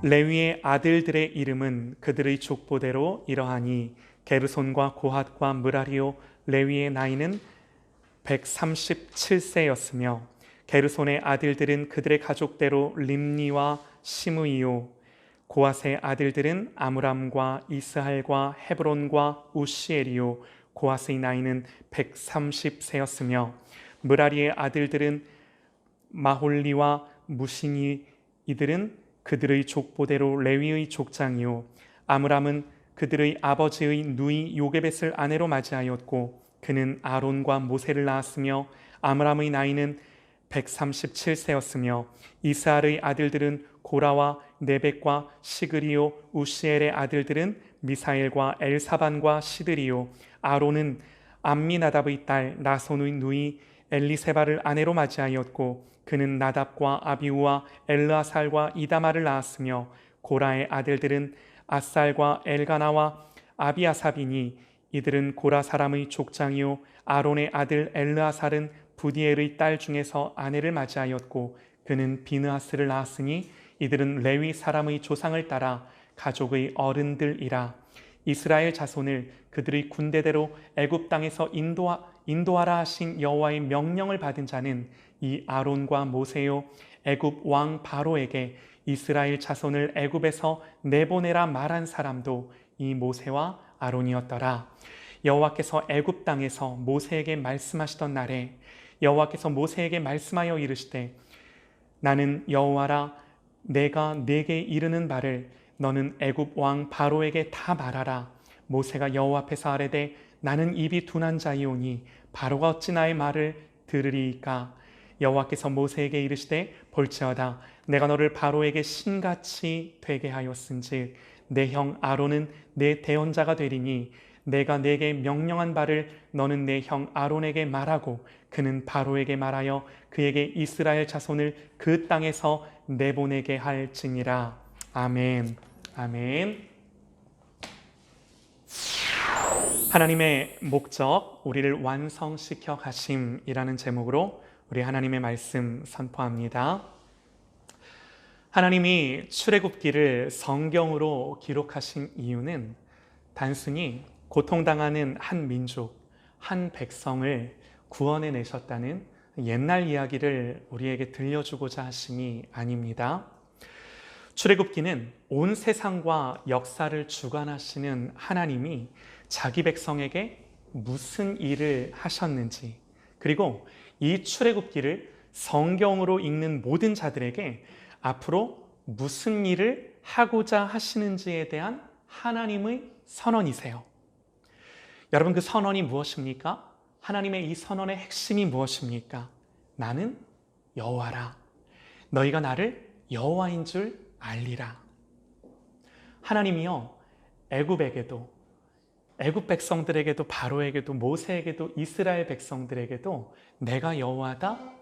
레위의 아들들의 이름은 그들의 족보대로 이러하니 게르손과 고핫과 므라리요. 레위의 나이는 137세였으며 게르손의 아들들은 그들의 가족대로 림니와 시므이요. 고핫의 아들들은 아므람과 이스할과 헤브론과 우시엘이요. 고핫의 나이는 130세였으며 므라리의 아들들은 마홀리와 무시니. 이들은 그들의 족보대로 레위의 족장이요. 아므람은 그들의 아버지의 누이 요게벳을 아내로 맞이하였고 그는 아론과 모세를 낳았으며 아므람의 나이는 137세였으며 이스할의 아들들은 고라와 네벡과 시그리요. 우시엘의 아들들은 미사엘과 엘사반과 시드리요. 아론은 암미나답의 딸 나손의 누이 엘리세바를 아내로 맞이하였고 그는 나답과 아비우와 엘르아살과 이다마를 낳았으며 고라의 아들들은 아살과 엘가나와 아비아사비니. 이들은 고라 사람의 족장이요. 아론의 아들 엘르아살은 부디엘의 딸 중에서 아내를 맞이하였고 그는 비느하스를 낳았으니 이들은 레위 사람의 조상을 따라 가족의 어른들이라. 이스라엘 자손을 그들의 군대대로 애굽 땅에서 인도하라 하신 여호와의 명령을 받은 자는 이 아론과 모세요. 애굽 왕 바로에게 이스라엘 자손을 애굽에서 내보내라 말한 사람도 이 모세와 아론이었더라. 여호와께서 애굽 땅에서 모세에게 말씀하시던 날에 여호와께서 모세에게 말씀하여 이르시되 나는 여호와라. 내가 네게 이르는 바를 너는 애굽 왕 바로에게 다 말하라. 모세가 여호와 앞에서 아뢰되 나는 입이 둔한 자이오니 바로가 어찌 나의 말을 들으리이까. 여호와께서 모세에게 이르시되 볼지어다 내가 너를 바로에게 신같이 되게 하였은즉 내 형 아론은 내 대언자가 되리니 내가 내게 명령한 바를 너는 내 형 아론에게 말하고 그는 바로에게 말하여 그에게 이스라엘 자손을 그 땅에서 내보내게 할지니라. 아멘. 아멘. 하나님의 목적, 우리를 완성시켜 가심이라는 제목으로 우리 하나님의 말씀 선포합니다. 하나님이 출애굽기를 성경으로 기록하신 이유는 단순히 고통당하는 한 민족, 한 백성을 구원해 내셨다는 옛날 이야기를 우리에게 들려주고자 하심이 아닙니다. 출애굽기는 온 세상과 역사를 주관하시는 하나님이 자기 백성에게 무슨 일을 하셨는지, 그리고 이 출애굽기를 성경으로 읽는 모든 자들에게 앞으로 무슨 일을 하고자 하시는지에 대한 하나님의 선언이세요. 여러분, 그 선언이 무엇입니까? 하나님의 이 선언의 핵심이 무엇입니까? 나는 여호와라. 너희가 나를 여호와인 줄 알리라. 하나님이요, 애굽에게도, 애굽 백성들에게도, 바로에게도, 모세에게도, 이스라엘 백성들에게도 내가 여호와다,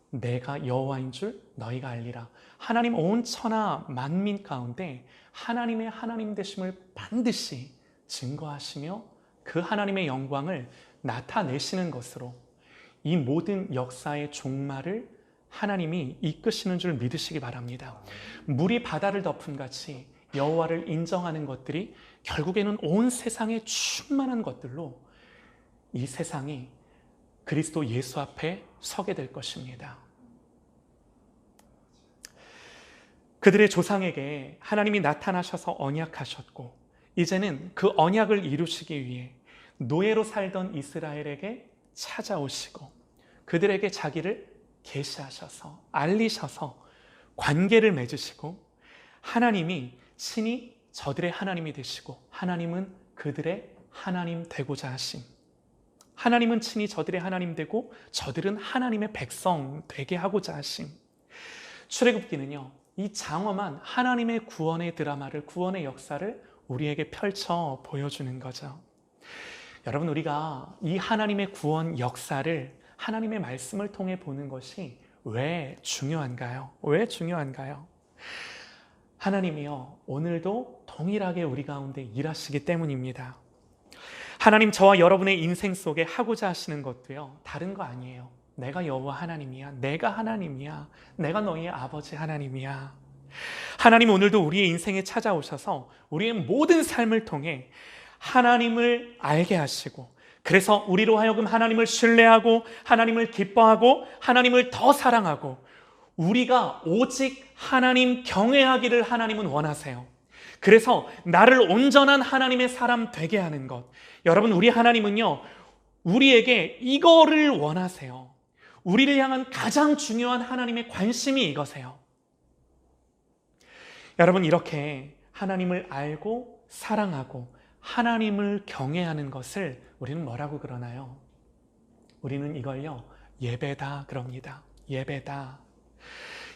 내가 여호와인 줄 너희가 알리라. 하나님 온 천하 만민 가운데 하나님의 하나님 되심을 반드시 증거하시며 그 하나님의 영광을 나타내시는 것으로 이 모든 역사의 종말을 하나님이 이끄시는 줄 믿으시기 바랍니다. 물이 바다를 덮은 같이 여호와를 인정하는 것들이 결국에는 온 세상에 충만한 것들로 이 세상이 그리스도 예수 앞에 서게 될 것입니다. 그들의 조상에게 하나님이 나타나셔서 언약하셨고 이제는 그 언약을 이루시기 위해 노예로 살던 이스라엘에게 찾아오시고 그들에게 자기를 계시하셔서 알리셔서 관계를 맺으시고 하나님이 친히 저들의 하나님이 되시고 하나님은 그들의 하나님 되고자 하심, 하나님은 친히 저들의 하나님 되고 저들은 하나님의 백성 되게 하고자 하심. 출애굽기는요, 이 장엄한 하나님의 구원의 드라마를, 구원의 역사를 우리에게 펼쳐 보여주는 거죠. 여러분, 우리가 이 하나님의 구원 역사를 하나님의 말씀을 통해 보는 것이 왜 중요한가요? 왜 중요한가요? 하나님이요, 오늘도 동일하게 우리 가운데 일하시기 때문입니다. 하나님, 저와 여러분의 인생 속에 하고자 하시는 것도요, 다른 거 아니에요. 내가 여호와 하나님이야. 내가 하나님이야. 내가 너희의 아버지 하나님이야. 하나님 오늘도 우리의 인생에 찾아오셔서 우리의 모든 삶을 통해 하나님을 알게 하시고, 그래서 우리로 하여금 하나님을 신뢰하고 하나님을 기뻐하고 하나님을 더 사랑하고 우리가 오직 하나님 경외하기를 하나님은 원하세요. 그래서 나를 온전한 하나님의 사람 되게 하는 것. 여러분, 우리 하나님은요, 우리에게 이거를 원하세요. 우리를 향한 가장 중요한 하나님의 관심이 이거세요. 여러분, 이렇게 하나님을 알고 사랑하고 하나님을 경외하는 것을 우리는 뭐라고 그러나요? 우리는 이걸요, 예배다 그럽니다. 예배다.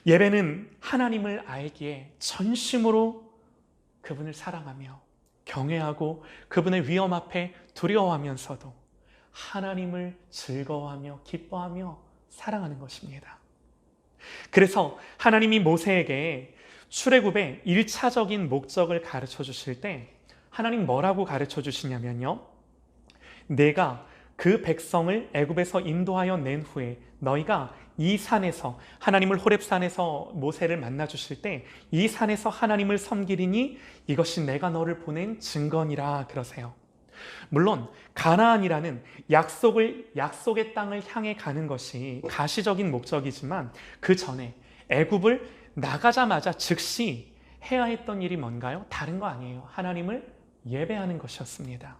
예배는 하나님을 알기에 전심으로 그분을 사랑하며 경외하고 그분의 위엄 앞에 두려워하면서도 하나님을 즐거워하며 기뻐하며 사랑하는 것입니다. 그래서 하나님이 모세에게 출애굽의 1차적인 목적을 가르쳐 주실 때 하나님 뭐라고 가르쳐 주시냐면요, 내가 그 백성을 애굽에서 인도하여 낸 후에 너희가 이 산에서, 하나님을 호렙산에서 모세를 만나 주실 때 이 산에서 하나님을 섬기리니 이것이 내가 너를 보낸 증거니라 그러세요. 물론 가나안이라는 약속의 땅을 향해 가는 것이 가시적인 목적이지만 그 전에 애굽을 나가자마자 즉시 해야 했던 일이 뭔가요? 다른 거 아니에요. 하나님을 예배하는 것이었습니다.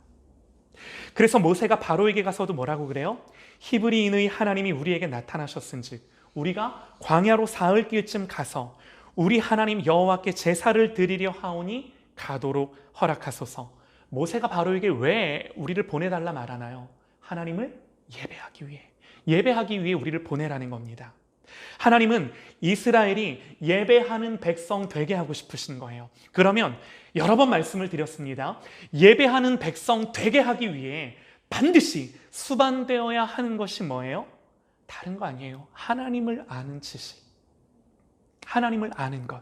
그래서 모세가 바로에게 가서도 뭐라고 그래요? 히브리인의 하나님이 우리에게 나타나셨은즉 우리가 광야로 사흘 길쯤 가서 우리 하나님 여호와께 제사를 드리려 하오니 가도록 허락하소서. 모세가 바로에게 왜 우리를 보내달라 말하나요? 하나님을 예배하기 위해 우리를 보내라는 겁니다. 하나님은 이스라엘이 예배하는 백성 되게 하고 싶으신 거예요. 그러면 여러 번 말씀을 드렸습니다. 예배하는 백성 되게 하기 위해 반드시 수반되어야 하는 것이 뭐예요? 다른 거 아니에요. 하나님을 아는 지식, 하나님을 아는 것.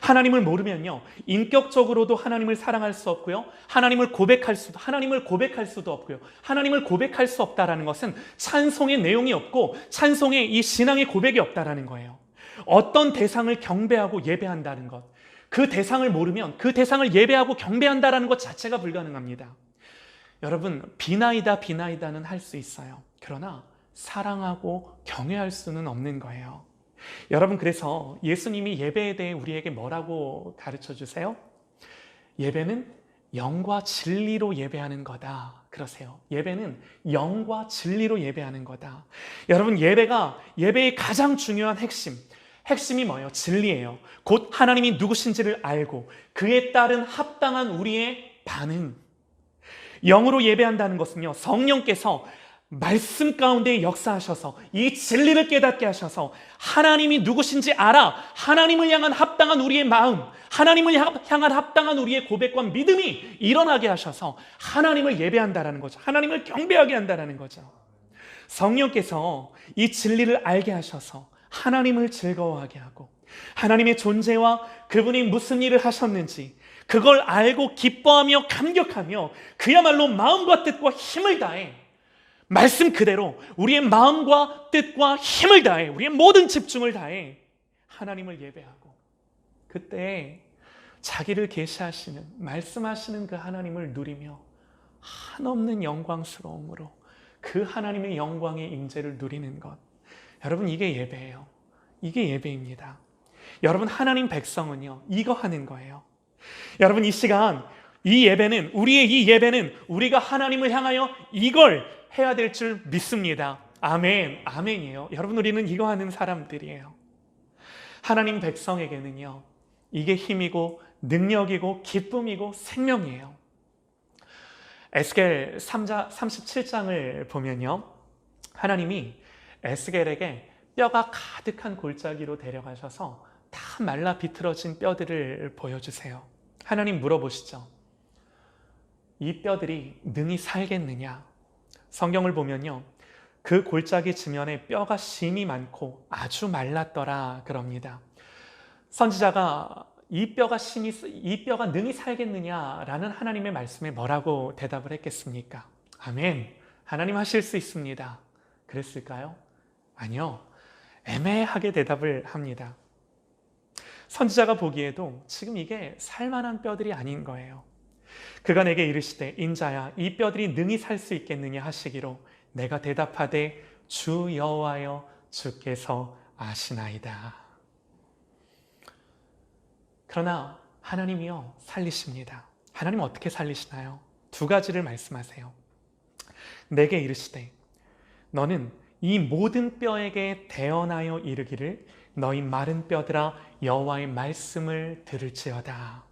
하나님을 모르면요, 인격적으로도 하나님을 사랑할 수 없고요, 하나님을 고백할 수도 없고요. 하나님을 고백할 수 없다라는 것은 찬송의 내용이 없고 찬송의 이 신앙의 고백이 없다라는 거예요. 어떤 대상을 경배하고 예배한다는 것, 그 대상을 모르면 그 대상을 예배하고 경배한다라는 것 자체가 불가능합니다. 여러분, 비나이다는 할 수 있어요. 그러나 사랑하고 경외할 수는 없는 거예요. 여러분, 그래서 예수님이 예배에 대해 우리에게 뭐라고 가르쳐 주세요? 예배는 영과 진리로 예배하는 거다 그러세요. 예배는 영과 진리로 예배하는 거다. 여러분, 예배의 가장 중요한 핵심이 뭐예요? 진리예요. 곧 하나님이 누구신지를 알고 그에 따른 합당한 우리의 반응. 영으로 예배한다는 것은요, 성령께서 말씀 가운데 역사하셔서 이 진리를 깨닫게 하셔서 하나님이 누구신지 알아 하나님을 향한 합당한 우리의 마음, 하나님을 향한 합당한 우리의 고백과 믿음이 일어나게 하셔서 하나님을 예배한다라는 거죠. 하나님을 경배하게 한다라는 거죠. 성령께서 이 진리를 알게 하셔서 하나님을 즐거워하게 하고 하나님의 존재와 그분이 무슨 일을 하셨는지 그걸 알고 기뻐하며 감격하며 그야말로 마음과 뜻과 힘을 다해 말씀 그대로 우리의 마음과 뜻과 힘을 다해 우리의 모든 집중을 다해 하나님을 예배하고 그때 자기를 계시하시는 말씀하시는 그 하나님을 누리며 한없는 영광스러움으로 그 하나님의 영광의 임재를 누리는 것. 여러분, 이게 예배예요. 이게 예배입니다. 여러분, 하나님 백성은요, 이거 하는 거예요. 여러분, 이 시간 우리의 이 예배는 우리가 하나님을 향하여 이걸 해야 될 줄 믿습니다. 아멘, 아멘이에요. 여러분, 우리는 이거 하는 사람들이에요. 하나님 백성에게는요, 이게 힘이고 능력이고 기쁨이고 생명이에요. 에스겔 37장을 보면요, 하나님이 에스겔에게 뼈가 가득한 골짜기로 데려가셔서 다 말라 비틀어진 뼈들을 보여주세요. 하나님 물어보시죠. 이 뼈들이 능히 살겠느냐? 성경을 보면요, 그 골짜기 지면에 뼈가 심이 많고 아주 말랐더라 그럽니다. 선지자가 이 뼈가 능히 살겠느냐라는 하나님의 말씀에 뭐라고 대답을 했겠습니까? 아멘, 하나님 하실 수 있습니다. 그랬을까요? 아니요, 애매하게 대답을 합니다. 선지자가 보기에도 지금 이게 살만한 뼈들이 아닌 거예요. 그가 내게 이르시되 인자야 이 뼈들이 능히 살 수 있겠느냐 하시기로 내가 대답하되 주 여호와여 주께서 아시나이다. 그러나 하나님이요 살리십니다. 하나님 어떻게 살리시나요? 두 가지를 말씀하세요. 내게 이르시되 너는 이 모든 뼈에게 대언하여 이르기를 너희 마른 뼈들아 여호와의 말씀을 들을지어다.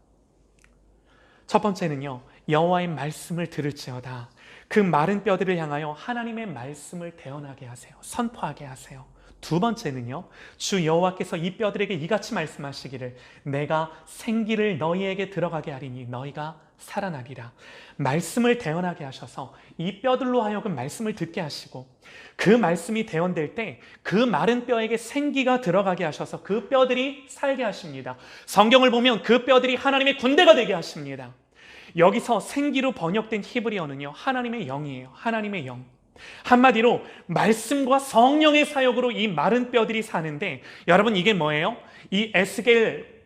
첫 번째는요, 여호와의 말씀을 들을지어다. 그 마른 뼈들을 향하여 하나님의 말씀을 대언하게 하세요. 선포하게 하세요. 두 번째는요, 주 여호와께서 이 뼈들에게 이같이 말씀하시기를 내가 생기를 너희에게 들어가게 하리니 너희가 살아나리라. 말씀을 대언하게 하셔서 이 뼈들로 하여금 말씀을 듣게 하시고 그 말씀이 대언될 때 그 마른 뼈에게 생기가 들어가게 하셔서 그 뼈들이 살게 하십니다. 성경을 보면 그 뼈들이 하나님의 군대가 되게 하십니다. 여기서 생기로 번역된 히브리어는요, 하나님의 영이에요. 하나님의 영. 한마디로 말씀과 성령의 사역으로 이 마른 뼈들이 사는데, 여러분 이게 뭐예요? 이 에스겔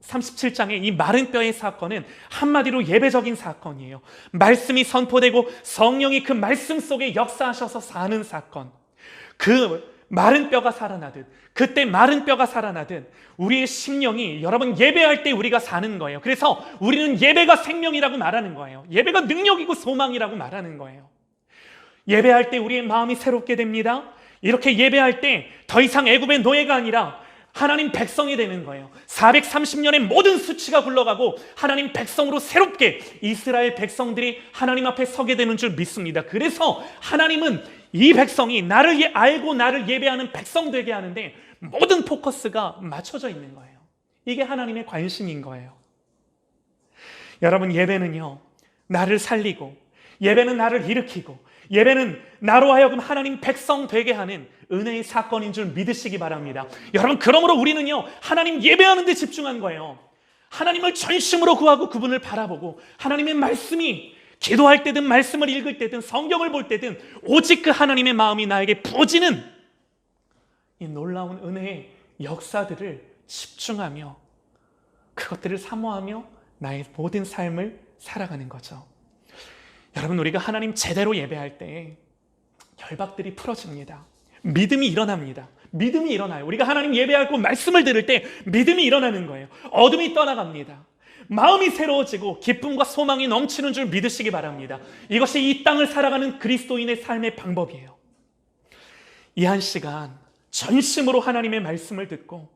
37장의 이 마른 뼈의 사건은 한마디로 예배적인 사건이에요. 말씀이 선포되고 성령이 그 말씀 속에 역사하셔서 사는 사건. 그 마른 뼈가 살아나듯, 그때 마른 뼈가 살아나듯 우리의 심령이, 여러분 예배할 때 우리가 사는 거예요. 그래서 우리는 예배가 생명이라고 말하는 거예요. 예배가 능력이고 소망이라고 말하는 거예요. 예배할 때 우리의 마음이 새롭게 됩니다. 이렇게 예배할 때 더 이상 애굽의 노예가 아니라 하나님 백성이 되는 거예요. 430년의 모든 수치가 굴러가고 하나님 백성으로 새롭게 이스라엘 백성들이 하나님 앞에 서게 되는 줄 믿습니다. 그래서 하나님은 이 백성이 나를 알고 나를 예배하는 백성 되게 하는데 모든 포커스가 맞춰져 있는 거예요. 이게 하나님의 관심인 거예요. 여러분, 예배는요, 나를 살리고, 예배는 나를 일으키고, 예배는 나로 하여금 하나님 백성 되게 하는 은혜의 사건인 줄 믿으시기 바랍니다. 여러분, 그러므로 우리는요, 하나님 예배하는 데 집중한 거예요. 하나님을 전심으로 구하고 그분을 바라보고 하나님의 말씀이, 기도할 때든 말씀을 읽을 때든 성경을 볼 때든 오직 그 하나님의 마음이 나에게 부어지는 이 놀라운 은혜의 역사들을 집중하며 그것들을 사모하며 나의 모든 삶을 살아가는 거죠. 여러분, 우리가 하나님 제대로 예배할 때 결박들이 풀어집니다. 믿음이 일어납니다. 믿음이 일어나요. 우리가 하나님 예배하고 말씀을 들을 때 믿음이 일어나는 거예요. 어둠이 떠나갑니다. 마음이 새로워지고 기쁨과 소망이 넘치는 줄 믿으시기 바랍니다. 이것이 이 땅을 살아가는 그리스도인의 삶의 방법이에요. 이 한 시간 전심으로 하나님의 말씀을 듣고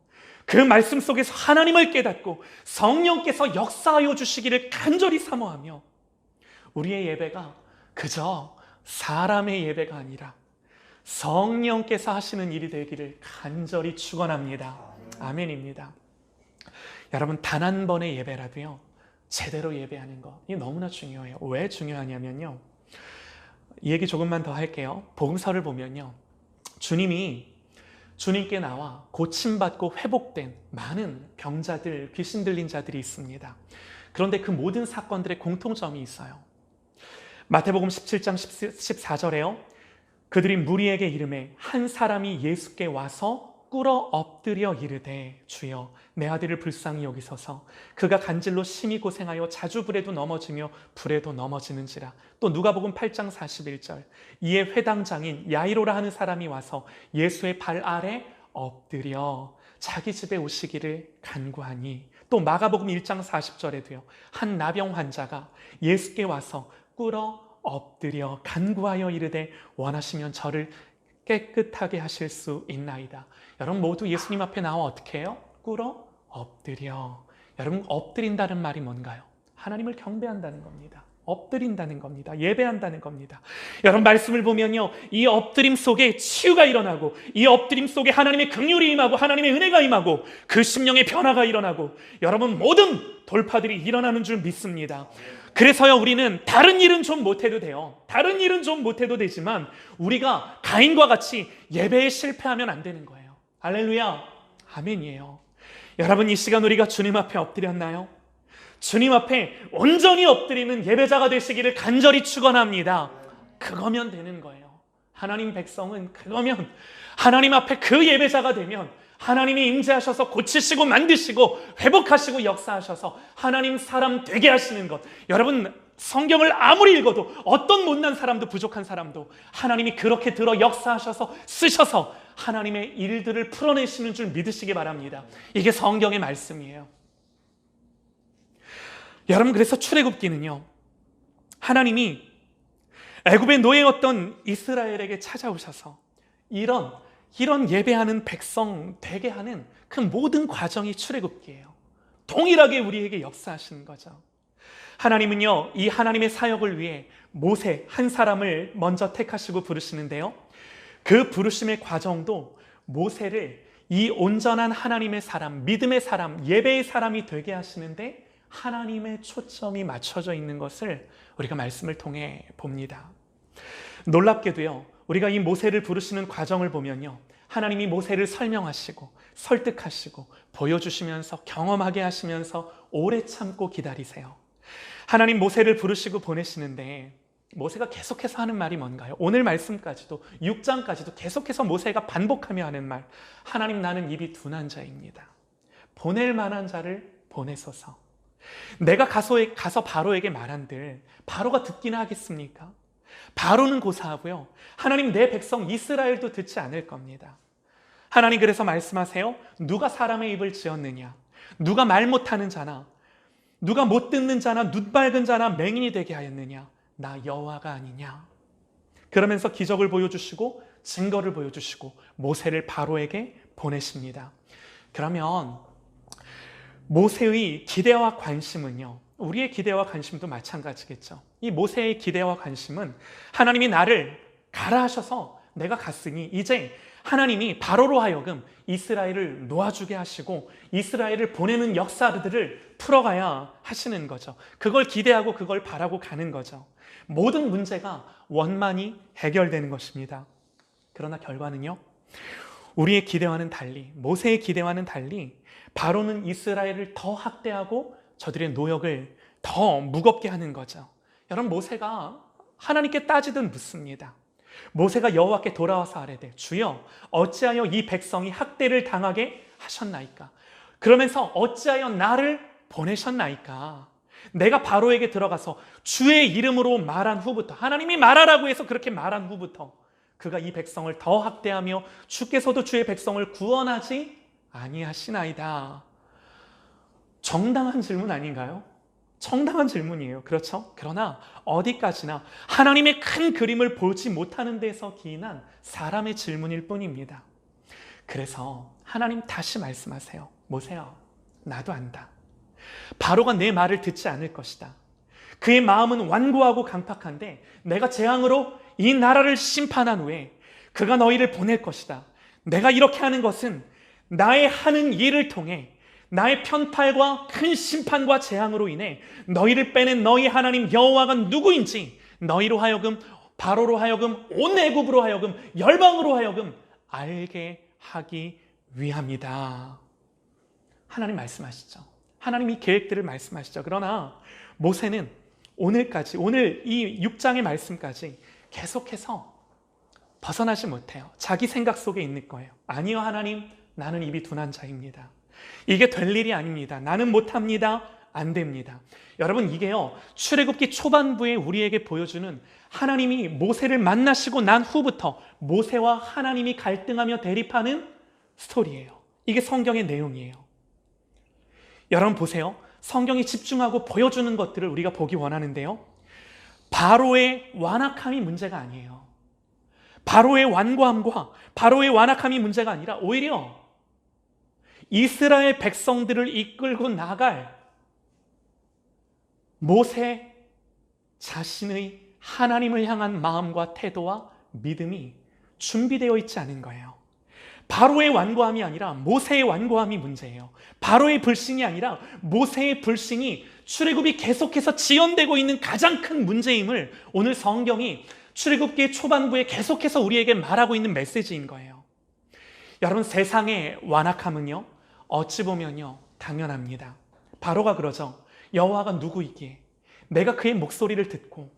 그 말씀 속에서 하나님을 깨닫고 성령께서 역사하여 주시기를 간절히 사모하며 우리의 예배가 그저 사람의 예배가 아니라 성령께서 하시는 일이 되기를 간절히 축원합니다. 아멘입니다. 여러분, 단 한 번의 예배라도요, 제대로 예배하는 거, 이게 너무나 중요해요. 왜 중요하냐면요, 이 얘기 조금만 더 할게요. 복음서를 보면요, 주님께 나와 고침받고 회복된 많은 병자들, 귀신 들린 자들이 있습니다. 그런데 그 모든 사건들의 공통점이 있어요. 마태복음 17장 14절에요. 그들이 무리에게 이르매 한 사람이 예수께 와서 꿇어 엎드려 이르되 주여 내 아들을 불쌍히 여기소서 그가 간질로 심히 고생하여 자주 불에도 넘어지며 불에도 넘어지는지라. 또 누가복음 8장 41절 이에 회당장인 야이로라 하는 사람이 와서 예수의 발 아래 엎드려 자기 집에 오시기를 간구하니. 또 마가복음 1장 40절에도요 한 나병 환자가 예수께 와서 꿇어 엎드려 간구하여 이르되 원하시면 저를 깨끗하게 하실 수 있나이다. 여러분 모두 예수님 앞에 나와 어떻게 해요? 꿇어 엎드려. 여러분, 엎드린다는 말이 뭔가요? 하나님을 경배한다는 겁니다. 엎드린다는 겁니다. 예배한다는 겁니다. 여러분, 말씀을 보면요, 이 엎드림 속에 치유가 일어나고 이 엎드림 속에 하나님의 긍휼이 임하고 하나님의 은혜가 임하고 그 심령의 변화가 일어나고 여러분 모든 돌파들이 일어나는 줄 믿습니다. 그래서요, 우리는 다른 일은 좀 못해도 돼요. 다른 일은 좀 못해도 되지만 우리가 가인과 같이 예배에 실패하면 안 되는 거예요. 할렐루야, 아멘이에요. 여러분, 이 시간 우리가 주님 앞에 엎드렸나요? 주님 앞에 온전히 엎드리는 예배자가 되시기를 간절히 축원합니다. 그거면 되는 거예요. 하나님 백성은 그거면, 하나님 앞에 그 예배자가 되면 하나님이 임재하셔서 고치시고 만드시고 회복하시고 역사하셔서 하나님 사람 되게 하시는 것. 여러분, 성경을 아무리 읽어도 어떤 못난 사람도 부족한 사람도 하나님이 그렇게 들어 역사하셔서 쓰셔서 하나님의 일들을 풀어내시는 줄 믿으시기 바랍니다. 이게 성경의 말씀이에요. 여러분, 그래서 출애굽기는요, 하나님이 애굽의 노예였던 이스라엘에게 찾아오셔서 이런 예배하는 백성 되게 하는 그 모든 과정이 출애굽기예요. 동일하게 우리에게 역사하시는 거죠. 하나님은요, 이 하나님의 사역을 위해 모세 한 사람을 먼저 택하시고 부르시는데요, 그 부르심의 과정도 모세를 이 온전한 하나님의 사람, 믿음의 사람, 예배의 사람이 되게 하시는데 하나님의 초점이 맞춰져 있는 것을 우리가 말씀을 통해 봅니다. 놀랍게도요, 우리가 이 모세를 부르시는 과정을 보면요, 하나님이 모세를 설명하시고 설득하시고 보여주시면서 경험하게 하시면서 오래 참고 기다리세요. 하나님 모세를 부르시고 보내시는데 모세가 계속해서 하는 말이 뭔가요? 오늘 말씀까지도 6장까지도 계속해서 모세가 반복하며 하는 말, 하나님 나는 입이 둔한 자입니다. 보낼 만한 자를 보내소서. 내가 가서 바로에게 말한들 바로가 듣기나 하겠습니까? 바로는 고사하고요, 하나님 내 백성 이스라엘도 듣지 않을 겁니다. 하나님 그래서 말씀하세요. 누가 사람의 입을 지었느냐? 누가 말 못하는 자나 누가 못 듣는 자나 눈 밝은 자나 맹인이 되게 하였느냐? 나 여호와가 아니냐? 그러면서 기적을 보여주시고 증거를 보여주시고 모세를 바로에게 보내십니다. 그러면 모세의 기대와 관심은요, 우리의 기대와 관심도 마찬가지겠죠. 이 모세의 기대와 관심은 하나님이 나를 가라 하셔서 내가 갔으니 이제 하나님이 바로로 하여금 이스라엘을 놓아주게 하시고 이스라엘을 보내는 역사들을 풀어가야 하시는 거죠. 그걸 기대하고 그걸 바라고 가는 거죠. 모든 문제가 원만히 해결되는 것입니다. 그러나 결과는요, 우리의 기대와는 달리, 모세의 기대와는 달리 바로는 이스라엘을 더 학대하고 저들의 노역을 더 무겁게 하는 거죠. 여러분, 모세가 하나님께 따지듯 묻습니다. 모세가 여호와께 돌아와서 아뢰되 주여 어찌하여 이 백성이 학대를 당하게 하셨나이까? 그러면서 어찌하여 나를 보내셨나이까? 내가 바로에게 들어가서 주의 이름으로 말한 후부터, 하나님이 말하라고 해서 그렇게 말한 후부터 그가 이 백성을 더 학대하며 주께서도 주의 백성을 구원하지 아니하시나이다. 정당한 질문 아닌가요? 정당한 질문이에요. 그렇죠? 그러나 어디까지나 하나님의 큰 그림을 보지 못하는 데서 기인한 사람의 질문일 뿐입니다. 그래서 하나님 다시 말씀하세요. 모세야, 나도 안다. 바로가 내 말을 듣지 않을 것이다. 그의 마음은 완고하고 강팍한데 내가 재앙으로 이 나라를 심판한 후에 그가 너희를 보낼 것이다. 내가 이렇게 하는 것은 나의 하는 일을 통해 나의 편팔과 큰 심판과 재앙으로 인해 너희를 빼낸 너희 하나님 여호와가 누구인지 너희로 하여금, 바로로 하여금, 온 애굽으로 하여금, 열방으로 하여금 알게 하기 위함이다. 하나님 말씀하시죠. 하나님이 계획들을 말씀하시죠. 그러나 모세는 오늘까지, 오늘 이 6장의 말씀까지 계속해서 벗어나지 못해요. 자기 생각 속에 있는 거예요. 아니요, 하나님, 나는 입이 둔한 자입니다. 이게 될 일이 아닙니다. 나는 못합니다. 안 됩니다. 여러분, 이게요, 출애굽기 초반부에 우리에게 보여주는 하나님이 모세를 만나시고 난 후부터 모세와 하나님이 갈등하며 대립하는 스토리예요. 이게 성경의 내용이에요. 여러분 보세요. 성경이 집중하고 보여주는 것들을 우리가 보기 원하는데요, 바로의 완악함이 문제가 아니에요. 바로의 완고함과 바로의 완악함이 문제가 아니라 오히려 이스라엘 백성들을 이끌고 나갈 모세 자신의 하나님을 향한 마음과 태도와 믿음이 준비되어 있지 않은 거예요. 바로의 완고함이 아니라 모세의 완고함이 문제예요. 바로의 불신이 아니라 모세의 불신이 출애굽이 계속해서 지연되고 있는 가장 큰 문제임을 오늘 성경이 출애굽기의 초반부에 계속해서 우리에게 말하고 있는 메시지인 거예요. 여러분, 세상의 완악함은요, 어찌 보면요, 당연합니다. 바로가 그러죠. 여호와가 누구이기에 내가 그의 목소리를 듣고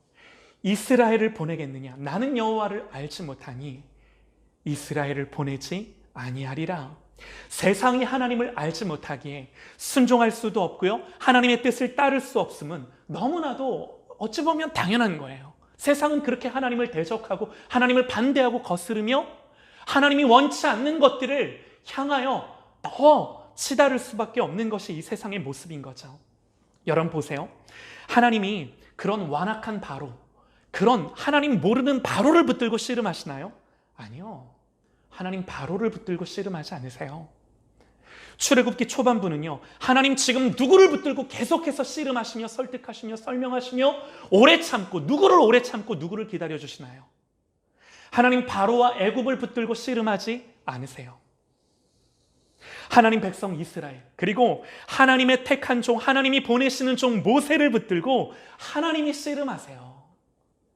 이스라엘을 보내겠느냐? 나는 여호와를 알지 못하니 이스라엘을 보내지 아니하리라. 세상이 하나님을 알지 못하기에 순종할 수도 없고요, 하나님의 뜻을 따를 수 없음은 너무나도 어찌 보면 당연한 거예요. 세상은 그렇게 하나님을 대적하고 하나님을 반대하고 거스르며 하나님이 원치 않는 것들을 향하여 더 치달을 수밖에 없는 것이 이 세상의 모습인 거죠. 여러분 보세요. 하나님이 그런 완악한 바로, 그런 하나님 모르는 바로를 붙들고 씨름하시나요? 아니요. 하나님 바로를 붙들고 씨름하지 않으세요. 출애굽기 초반부는요, 하나님 지금 누구를 붙들고 계속해서 씨름하시며 설득하시며 설명하시며 오래 참고, 누구를 오래 참고 누구를 기다려 주시나요? 하나님 바로와 애굽을 붙들고 씨름하지 않으세요. 하나님 백성 이스라엘, 그리고 하나님의 택한 종, 하나님이 보내시는 종 모세를 붙들고 하나님이 씨름하세요.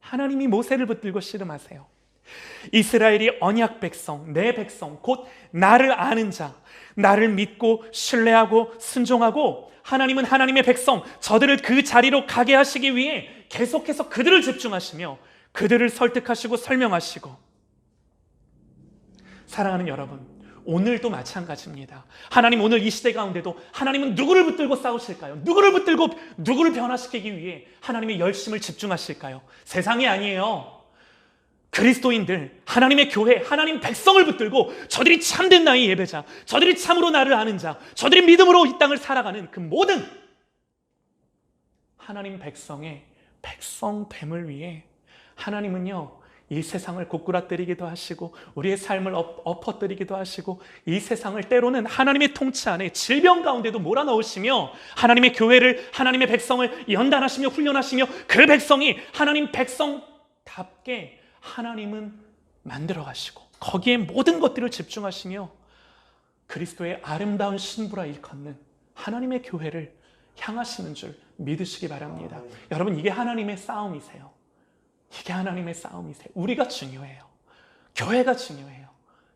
하나님이 모세를 붙들고 씨름하세요. 이스라엘이 언약 백성, 내 백성, 곧 나를 아는 자, 나를 믿고 신뢰하고 순종하고 하나님은 하나님의 백성, 저들을 그 자리로 가게 하시기 위해 계속해서 그들을 집중하시며 그들을 설득하시고 설명하시고. 사랑하는 여러분, 오늘도 마찬가지입니다. 하나님 오늘 이 시대 가운데도 하나님은 누구를 붙들고 싸우실까요? 누구를 붙들고 누구를 변화시키기 위해 하나님의 열심을 집중하실까요? 세상이 아니에요. 그리스도인들, 하나님의 교회, 하나님 백성을 붙들고 저들이 참된 나의 예배자, 저들이 참으로 나를 아는 자, 저들이 믿음으로 이 땅을 살아가는 그 모든 하나님 백성의 백성됨을 위해 하나님은요, 이 세상을 고꾸라뜨리기도 하시고 우리의 삶을 엎어뜨리기도 하시고 이 세상을 때로는 하나님의 통치 안에 질병 가운데도 몰아넣으시며 하나님의 교회를, 하나님의 백성을 연단하시며 훈련하시며 그 백성이 하나님 백성답게 하나님은 만들어 가시고 거기에 모든 것들을 집중하시며 그리스도의 아름다운 신부라 일컫는 하나님의 교회를 향하시는 줄 믿으시기 바랍니다. 여러분, 이게 하나님의 싸움이세요. 이게 하나님의 싸움이세요. 우리가 중요해요. 교회가 중요해요.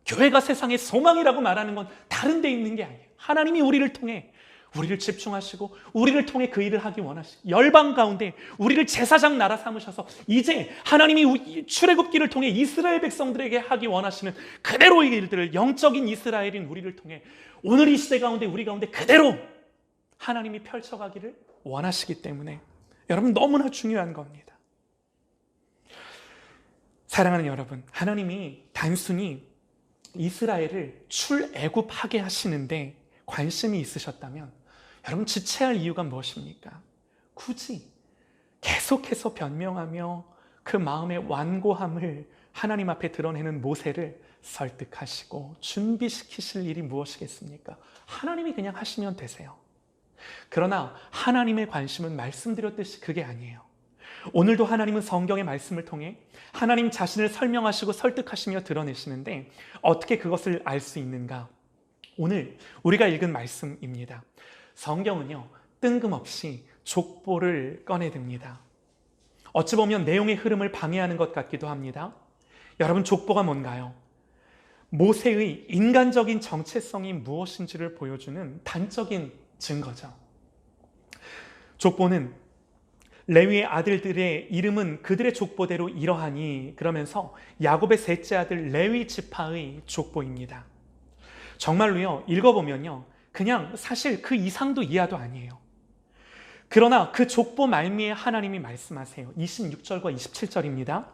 교회가 세상의 소망이라고 말하는 건 다른 데 있는 게 아니에요. 하나님이 우리를 통해 우리를 집중하시고 우리를 통해 그 일을 하기 원하시고 열방 가운데 우리를 제사장 나라 삼으셔서 이제 하나님이 출애굽기를 통해 이스라엘 백성들에게 하기 원하시는 그대로의 일들을, 영적인 이스라엘인 우리를 통해 오늘 이 시대 가운데 우리 가운데 그대로 하나님이 펼쳐가기를 원하시기 때문에 여러분, 너무나 중요한 겁니다. 사랑하는 여러분, 하나님이 단순히 이스라엘을 출애굽하게 하시는데 관심이 있으셨다면 여러분, 지체할 이유가 무엇입니까? 굳이 계속해서 변명하며 그 마음의 완고함을 하나님 앞에 드러내는 모세를 설득하시고 준비시키실 일이 무엇이겠습니까? 하나님이 그냥 하시면 되세요. 그러나 하나님의 관심은 말씀드렸듯이 그게 아니에요. 오늘도 하나님은 성경의 말씀을 통해 하나님 자신을 설명하시고 설득하시며 드러내시는데 어떻게 그것을 알 수 있는가? 오늘 우리가 읽은 말씀입니다. 성경은요, 뜬금없이 족보를 꺼내듭니다. 어찌 보면 내용의 흐름을 방해하는 것 같기도 합니다. 여러분, 족보가 뭔가요? 모세의 인간적인 정체성이 무엇인지를 보여주는 단적인 증거죠. 족보는 레위의 아들들의 이름은 그들의 족보대로 이러하니 그러면서 야곱의 셋째 아들 레위 지파의 족보입니다. 정말로요, 읽어보면요, 그냥 사실 그 이상도 이하도 아니에요. 그러나 그 족보 말미에 하나님이 말씀하세요. 26절과 27절입니다.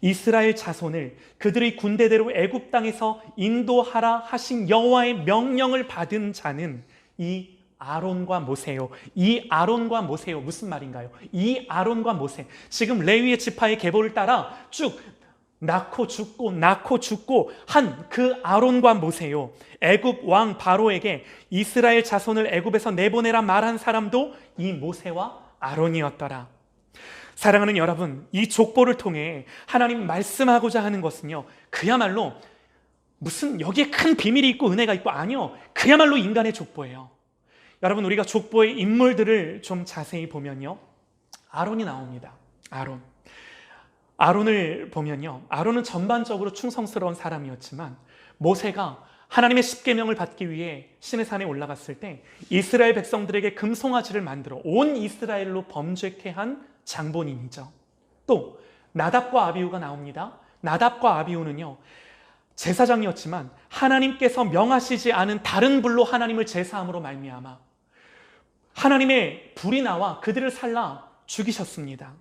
이스라엘 자손을 그들의 군대대로 애굽 땅에서 인도하라 하신 여호와의 명령을 받은 자는 이 아론과 모세요. 이 아론과 모세요. 무슨 말인가요? 이 아론과 모세. 지금 레위의 지파의 계보를 따라 쭉 낳고 죽고 한 그 아론과 모세요. 애굽 왕 바로에게 이스라엘 자손을 애굽에서 내보내라 말한 사람도 이 모세와 아론이었더라. 사랑하는 여러분, 이 족보를 통해 하나님 말씀하고자 하는 것은요, 그야말로 무슨 여기에 큰 비밀이 있고 은혜가 있고, 아니요, 그야말로 인간의 족보예요. 여러분, 우리가 족보의 인물들을 좀 자세히 보면요, 아론이 나옵니다. 아론을 보면요, 아론은 전반적으로 충성스러운 사람이었지만 모세가 하나님의 십계명을 받기 위해 시내산에 올라갔을 때 이스라엘 백성들에게 금송아지를 만들어 온 이스라엘로 범죄케 한 장본인이죠. 또 나답과 아비후가 나옵니다. 나답과 아비후는요, 제사장이었지만 하나님께서 명하시지 않은 다른 불로 하나님을 제사함으로 말미암아 하나님의 불이 나와 그들을 살라 죽이셨습니다.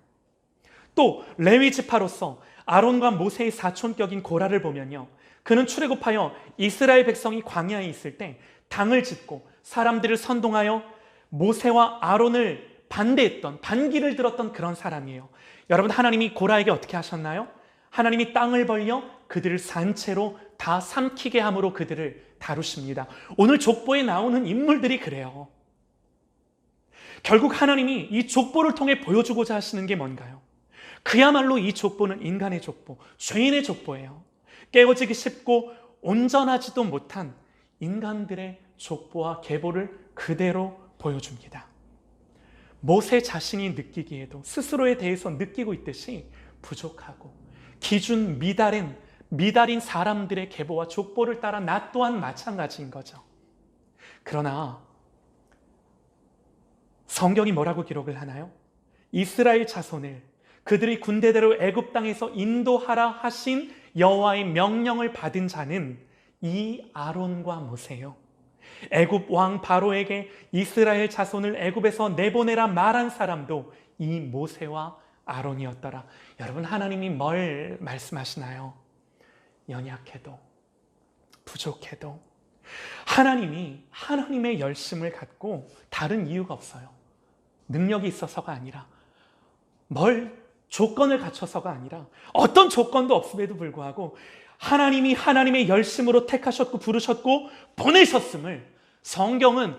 또 레위 지파로서 아론과 모세의 사촌격인 고라를 보면요, 그는 출애굽하여 이스라엘 백성이 광야에 있을 때 당을 짓고 사람들을 선동하여 모세와 아론을 반대했던, 반기를 들었던 그런 사람이에요. 여러분, 하나님이 고라에게 어떻게 하셨나요? 하나님이 땅을 벌려 그들을 산채로 다 삼키게 함으로 그들을 다루십니다. 오늘 족보에 나오는 인물들이 그래요. 결국 하나님이 이 족보를 통해 보여주고자 하시는 게 뭔가요? 그야말로 이 족보는 인간의 족보, 죄인의 족보예요. 깨어지기 쉽고 온전하지도 못한 인간들의 족보와 계보를 그대로 보여줍니다. 모세 자신이 느끼기에도 스스로에 대해서 느끼고 있듯이 부족하고 기준 미달인 사람들의 계보와 족보를 따라 나 또한 마찬가지인 거죠. 그러나 성경이 뭐라고 기록을 하나요? 이스라엘 자손을 그들이 군대대로 애굽 땅에서 인도하라 하신 여호와의 명령을 받은 자는 이 아론과 모세요. 애굽 왕 바로에게 이스라엘 자손을 애굽에서 내보내라 말한 사람도 이 모세와 아론이었더라. 여러분, 하나님이 뭘 말씀하시나요? 연약해도 부족해도 하나님이 하나님의 열심을 갖고 다른 이유가 없어요. 능력이 있어서가 아니라 조건을 갖춰서가 아니라 어떤 조건도 없음에도 불구하고 하나님이 하나님의 열심으로 택하셨고 부르셨고 보내셨음을 성경은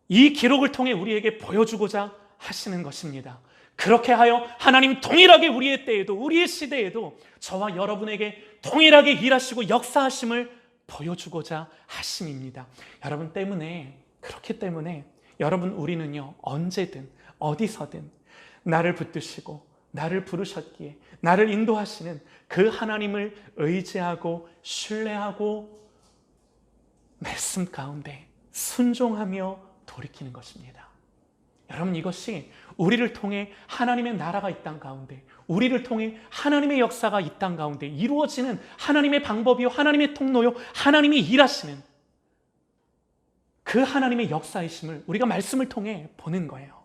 이 기록을 통해 우리에게 보여주고자 하시는 것입니다. 그렇게 하여 하나님 동일하게 우리의 때에도 우리의 시대에도 저와 여러분에게 동일하게 일하시고 역사하심을 보여주고자 하심입니다. 여러분 때문에, 그렇기 때문에 여러분, 우리는요, 언제든 어디서든 나를 붙드시고 나를 부르셨기에 나를 인도하시는 그 하나님을 의지하고 신뢰하고 말씀 가운데 순종하며 돌이키는 것입니다. 여러분, 이것이 우리를 통해 하나님의 나라가 이 땅 가운데, 우리를 통해 하나님의 역사가 이 땅 가운데 이루어지는 하나님의 방법이요, 하나님의 통로요, 하나님이 일하시는 그 하나님의 역사이심을 우리가 말씀을 통해 보는 거예요.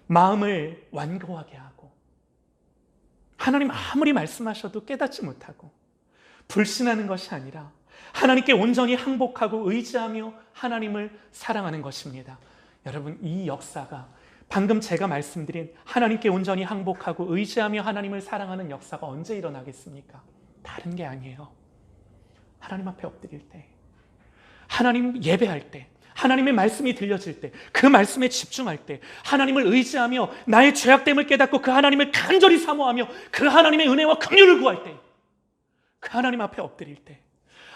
마음을 완고하게 하고 하나님 아무리 말씀하셔도 깨닫지 못하고 불신하는 것이 아니라 하나님께 온전히 항복하고 의지하며 하나님을 사랑하는 것입니다. 여러분, 이 역사가 방금 제가 말씀드린 하나님께 온전히 항복하고 의지하며 하나님을 사랑하는 역사가 언제 일어나겠습니까? 다른 게 아니에요. 하나님 앞에 엎드릴 때, 하나님 예배할 때, 하나님의 말씀이 들려질 때, 그 말씀에 집중할 때, 하나님을 의지하며 나의 죄악됨을 깨닫고 그 하나님을 간절히 사모하며 그 하나님의 은혜와 긍휼을 구할 때, 그 하나님 앞에 엎드릴 때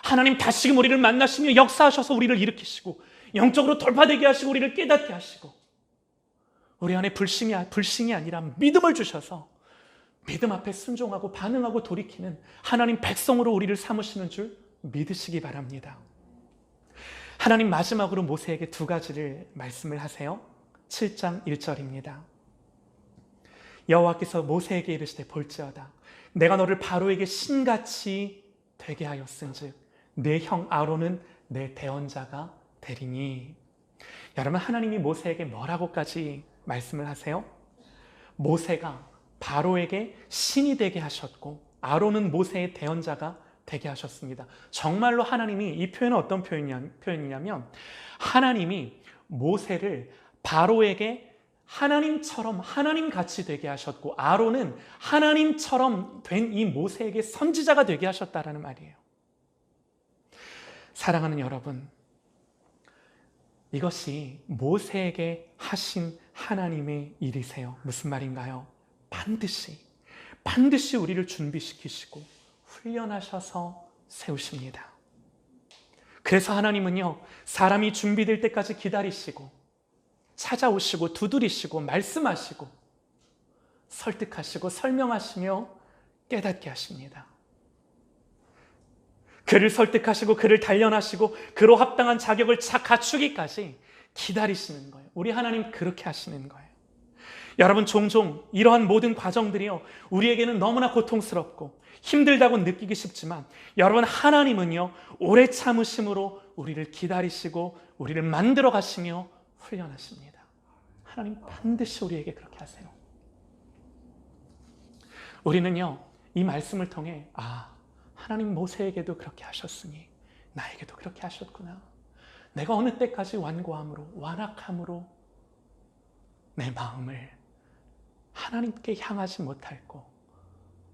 하나님 다시금 우리를 만나시며 역사하셔서 우리를 일으키시고 영적으로 돌파되게 하시고 우리를 깨닫게 하시고 우리 안에 불신이 아니라 믿음을 주셔서 믿음 앞에 순종하고 반응하고 돌이키는 하나님 백성으로 우리를 삼으시는 줄 믿으시기 바랍니다. 하나님 마지막으로 모세에게 두 가지를 말씀을 하세요. 7장 1절입니다. 여호와께서 모세에게 이르시되 볼지어다 내가 너를 바로에게 신같이 되게 하였은즉 내 형 아론은 내 대언자가 되리니. 여러분, 하나님이 모세에게 뭐라고까지 말씀을 하세요? 모세가 바로에게 신이 되게 하셨고 아론은 모세의 대언자가 되게 하셨습니다. 정말로 하나님이, 이 표현은 어떤 표현이냐면 하나님이 모세를 바로에게 하나님처럼 하나님같이 되게 하셨고 아론은 하나님처럼 된 이 모세에게 선지자가 되게 하셨다라는 말이에요. 사랑하는 여러분, 이것이 모세에게 하신 하나님의 일이세요. 무슨 말인가요? 반드시 우리를 준비시키시고 훈련하셔서 세우십니다. 그래서 하나님은요, 사람이 준비될 때까지 기다리시고 찾아오시고 두드리시고 말씀하시고 설득하시고 설명하시며 깨닫게 하십니다. 그를 설득하시고 그를 단련하시고 그로 합당한 자격을 갖추기까지 기다리시는 거예요. 우리 하나님 그렇게 하시는 거예요. 여러분, 종종 이러한 모든 과정들이요, 우리에게는 너무나 고통스럽고 힘들다고 느끼기 쉽지만, 여러분, 하나님은요, 오래 참으심으로 우리를 기다리시고 우리를 만들어 가시며 훈련하십니다. 하나님 반드시 우리에게 그렇게 하세요. 우리는요, 이 말씀을 통해 하나님 모세에게도 그렇게 하셨으니 나에게도 그렇게 하셨구나. 내가 어느 때까지 완고함으로, 완악함으로 내 마음을 하나님께 향하지 못할꼬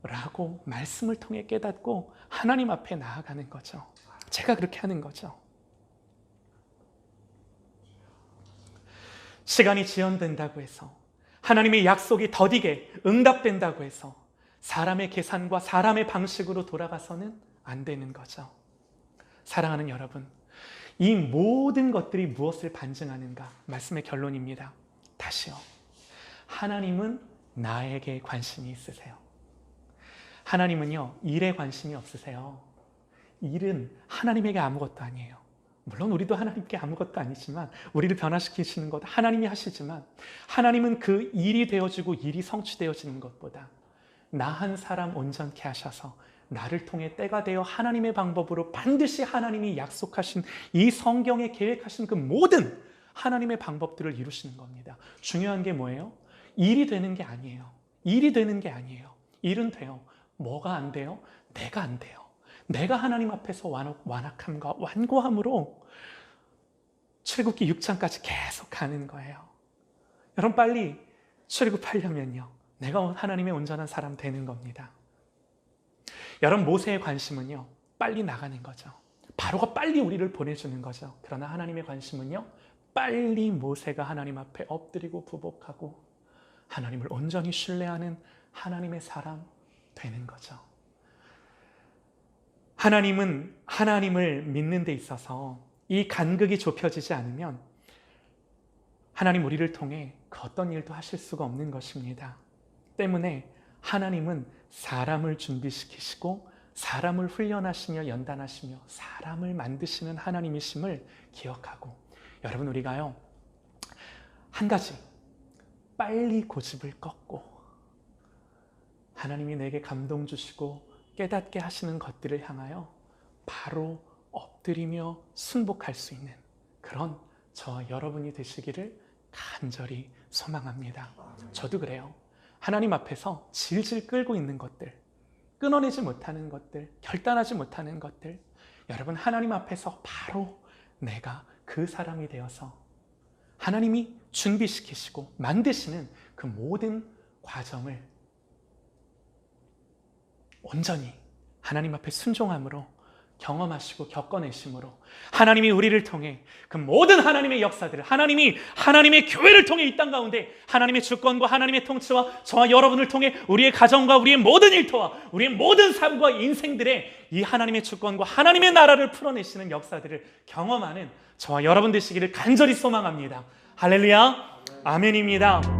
라고 말씀을 통해 깨닫고 하나님 앞에 나아가는 거죠. 제가 그렇게 하는 거죠. 시간이 지연된다고 해서, 하나님의 약속이 더디게 응답된다고 해서 사람의 계산과 사람의 방식으로 돌아가서는 안 되는 거죠. 사랑하는 여러분, 이 모든 것들이 무엇을 반증하는가? 말씀의 결론입니다. 다시요, 하나님은 나에게 관심이 있으세요. 하나님은요, 일에 관심이 없으세요. 일은 하나님에게 아무것도 아니에요. 물론 우리도 하나님께 아무것도 아니지만, 우리를 변화시키시는 것 하나님이 하시지만, 하나님은 그 일이 되어지고 일이 성취되어지는 것보다 나 한 사람 온전케 하셔서 나를 통해 때가 되어 하나님의 방법으로 반드시 하나님이 약속하신 이 성경에 계획하신 그 모든 하나님의 방법들을 이루시는 겁니다. 중요한 게 뭐예요? 일이 되는 게 아니에요. 일이 되는 게 아니에요. 일은 돼요. 뭐가 안 돼요? 내가 안 돼요. 내가 하나님 앞에서 완악함과 완고함으로 출애굽기 6장까지 계속 가는 거예요. 여러분, 빨리 출애굽하려면요, 내가 하나님의 온전한 사람 되는 겁니다. 여러분, 모세의 관심은요, 빨리 나가는 거죠. 바로가 빨리 우리를 보내주는 거죠. 그러나 하나님의 관심은요, 빨리 모세가 하나님 앞에 엎드리고 부복하고 하나님을 온전히 신뢰하는 하나님의 사람 되는 거죠. 하나님은 하나님을 믿는 데 있어서 이 간극이 좁혀지지 않으면 하나님 우리를 통해 그 어떤 일도 하실 수가 없는 것입니다. 때문에 하나님은 사람을 준비시키시고 사람을 훈련하시며 연단하시며 사람을 만드시는 하나님이심을 기억하고, 여러분, 우리가요, 한 가지, 빨리 고집을 꺾고 하나님이 내게 감동 주시고 깨닫게 하시는 것들을 향하여 바로 엎드리며 순복할 수 있는 그런 저와 여러분이 되시기를 간절히 소망합니다. 저도 그래요. 하나님 앞에서 질질 끌고 있는 것들, 끊어내지 못하는 것들, 결단하지 못하는 것들, 여러분, 하나님 앞에서 바로 내가 그 사람이 되어서 하나님이 준비시키시고 만드시는 그 모든 과정을 온전히 하나님 앞에 순종함으로 경험하시고 겪어내심으로 하나님이 우리를 통해 그 모든 하나님의 역사들을, 하나님이 하나님의 교회를 통해 이 땅 가운데 하나님의 주권과 하나님의 통치와 저와 여러분을 통해 우리의 가정과 우리의 모든 일터와 우리의 모든 삶과 인생들의 이 하나님의 주권과 하나님의 나라를 풀어내시는 역사들을 경험하는 저와 여러분 되시기를 간절히 소망합니다. 할렐루야, 아멘입니다.